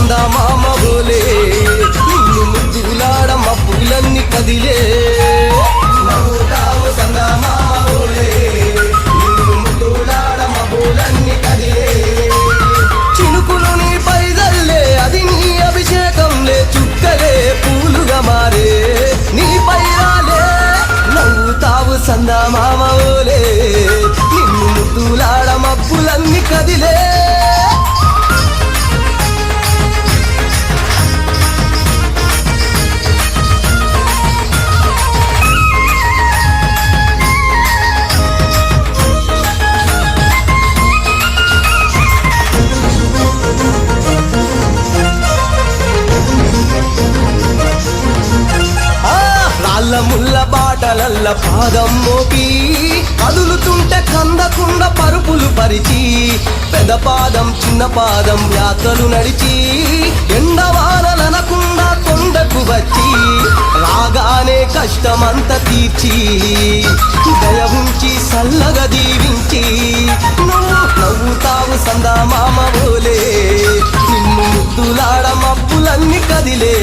సందమామ బోలే నిన్ను ముద్దులాడ మబ్బులన్నీ కదిలే నవ్వుతావు సందమామ బోలే నిన్ను ముద్దులాడ మబ్బులన్నీ కదిలే చినుకులు నీ పైదల్లే అది నీ అభిషేకంలే చుక్కలే పూలుగా మారే నీ పైరాలే నవ్వుతావు సందమామ బోలే నిన్ను ముద్దులాడ మబ్బులన్నీ కదిలే ముల్ల బాటలల్ల పాదం మోపి కదులుతుంటే కందకుండా పరుపులు పరిచి పెద్ద పాదం చిన్న పాదం యాత్రలు నడిచి ఎండవానలనకుండా కొండకు వచ్చి రాగానే కష్టమంతా తీర్చి దయ ఉంచి సల్లగా దీవించి నువ్వు నవ్వుతావు సందమామ బోలే నిన్ను ముద్దులాడ మబ్బులన్నీ కదిలే